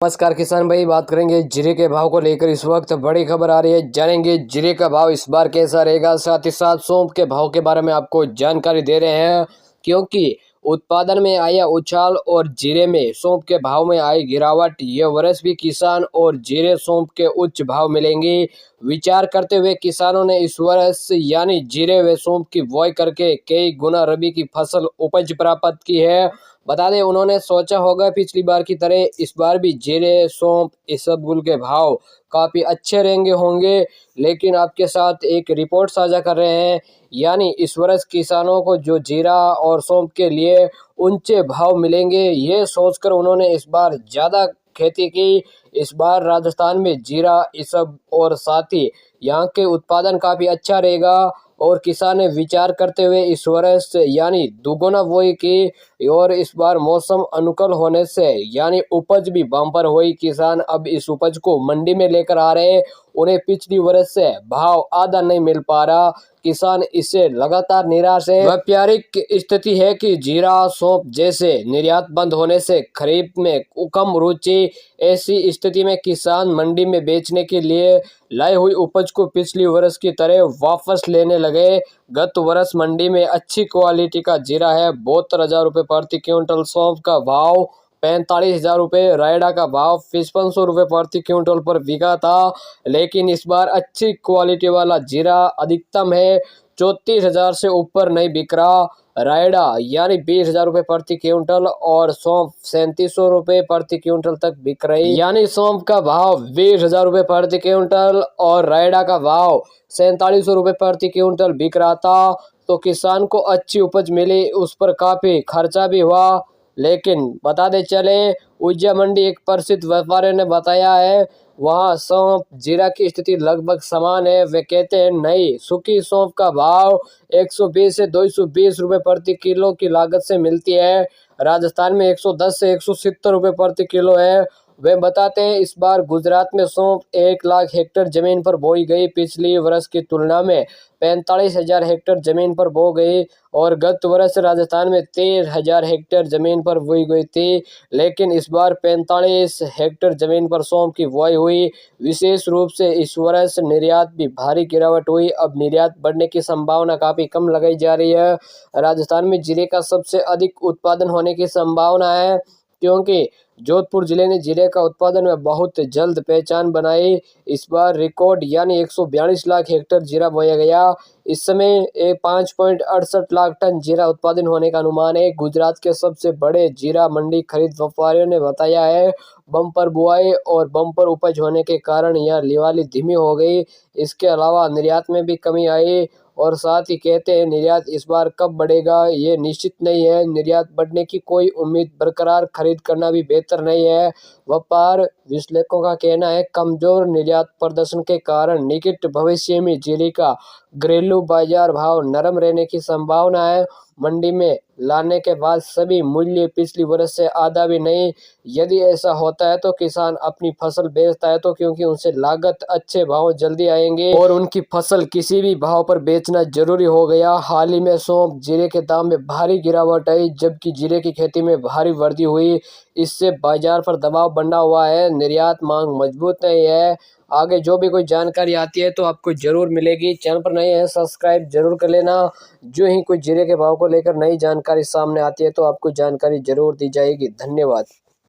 नमस्कार किसान भाई, बात करेंगे जीरे के भाव को लेकर। इस वक्त बड़ी खबर आ रही है, जानेंगे जीरे का भाव इस बार कैसा रहेगा। साथ ही साथ सौंफ के भाव के बारे में आपको जानकारी दे रहे हैं, क्योंकि उत्पादन में आया उछाल और जीरे में सौंफ के भाव में आई गिरावट। यह वर्ष भी किसान और जीरे सौंफ के उच्च भाव मिलेंगे। विचार करते हुए किसानों ने इस वर्ष यानी जीरे व सौंफ की बुआई करके कई गुना रबी की फसल उपज प्राप्त की है। बता दें, उन्होंने सोचा होगा पिछली बार की तरह इस बार भी जीरे सौंफ इसबगुल के भाव काफी अच्छे रहेंगे होंगे, लेकिन आपके साथ एक रिपोर्ट साझा कर रहे हैं। यानी इस वर्ष किसानों को जो जीरा और सौंफ के लिए ऊंचे भाव मिलेंगे, ये सोचकर उन्होंने इस बार ज्यादा खेती की। इस बार राजस्थान में जीरा इसब और साथ ही यहाँ के उत्पादन काफी अच्छा रहेगा और किसान ने विचार करते हुए इस वर्ष यानी दुगुना बुआई की। और इस बार मौसम अनुकूल होने से यानी उपज भी बम्पर हुई। किसान अब इस उपज को मंडी में लेकर आ रहे, उन्हें पिछली वर्ष से भाव आधा नहीं मिल पा रहा। किसान इससे लगातार निराश है। व्यापारिक स्थिति है कि जीरा सौंफ जैसे निर्यात बंद होने से खरीद में कम रुचि। ऐसी स्थिति में किसान मंडी में बेचने के लिए लाई हुई उपज को पिछली वर्ष की तरह वापस लेने लगे। गत वर्ष मंडी में अच्छी क्वालिटी का जीरा है 72,000 रुपये प्रति क्विंटल, सौंफ का भाव 45,000 रुपये, रायडा का भाव 5500 रुपये प्रति क्विंटल पर बिका था। लेकिन इस बार अच्छी क्वालिटी वाला जीरा अधिकतम है 34,000 से ऊपर नहीं बिक रहा। रायडा यानी 20,000 रुपये प्रति क्विंटल और सौंफ 3700 रुपये प्रति क्विंटल तक बिक रही। यानी सौंफ का भाव 20,000 रुपये प्रति क्विंटल और रायडा का भाव 4700 रुपये प्रति क्विंटल बिक रहा था। तो किसान को अच्छी उपज मिली, उस पर काफी खर्चा भी हुआ। लेकिन बता दे चले, उज्जैन मंडी एक प्रसिद्ध व्यापारी ने बताया है, वहाँ सौंफ जीरा की स्थिति लगभग समान है। वे कहते हैं नई सूखी सौंफ का भाव 120 से 220 रुपये प्रति किलो की लागत से मिलती है। राजस्थान में 110 से 170 रुपये प्रति किलो है। वे बताते हैं इस बार गुजरात में सौंफ 1 लाख हेक्टेयर जमीन पर बोई गई, पिछली वर्ष की तुलना में 45,000 हेक्टेयर जमीन पर बो गई। और गत वर्ष राजस्थान में 13,000 हेक्टेयर जमीन पर बोई गई थी, लेकिन इस बार 45 हेक्टेयर जमीन पर सौंफ की बुआई हुई। विशेष रूप से इस वर्ष निर्यात भी भारी गिरावट हुई। अब निर्यात बढ़ने की संभावना काफी कम लगाई जा रही है। राजस्थान में जीरे का सबसे अधिक उत्पादन होने की संभावना है, क्योंकि जोधपुर जिले ने जीरे का उत्पादन में बहुत जल्द पहचान बनाई। इस बार रिकॉर्ड यानी 142 लाख हेक्टेयर जीरा बोया गया। इस समय 5.68 लाख टन जीरा उत्पादन होने का अनुमान है। गुजरात के सबसे बड़े जीरा मंडी खरीद व्यापारियों ने बताया है, बम्पर बुआई और बम्पर उपज होने के कारण यह लिवाली धीमी हो गई। इसके अलावा निर्यात में भी कमी आई और साथ ही कहते हैं निर्यात इस बार कब बढ़ेगा ये निश्चित नहीं है। निर्यात बढ़ने की कोई उम्मीद बरकरार, खरीद करना भी बेहतर नहीं है। व्यापार विश्लेषकों का कहना है कमजोर निर्यात प्रदर्शन के कारण निकट भविष्य में जीरे का घरेलू बाजार भाव नरम रहने की संभावना है। मंडी में लाने के बाद सभी मूल्य पिछली वर्ष से आधा भी नहीं। यदि ऐसा होता है तो किसान अपनी फसल बेचता है, तो क्योंकि उनसे लागत अच्छे भाव जल्दी आएंगे और उनकी फसल किसी भी भाव पर बेचना जरूरी हो गया। हाल ही में सौंफ जीरे के दाम में भारी गिरावट आई, जबकि जीरे की खेती में भारी वृद्धि हुई। इससे बाजार पर दबाव बना हुआ है, निर्यात मांग मजबूत नहीं है। आगे जो भी कोई जानकारी आती है तो आपको जरूर मिलेगी। चैनल पर नए हैं सब्सक्राइब जरूर कर लेना। जो ही कोई जीरे के भाव को लेकर नई जानकारी सामने आती है तो आपको जानकारी जरूर दी जाएगी। धन्यवाद।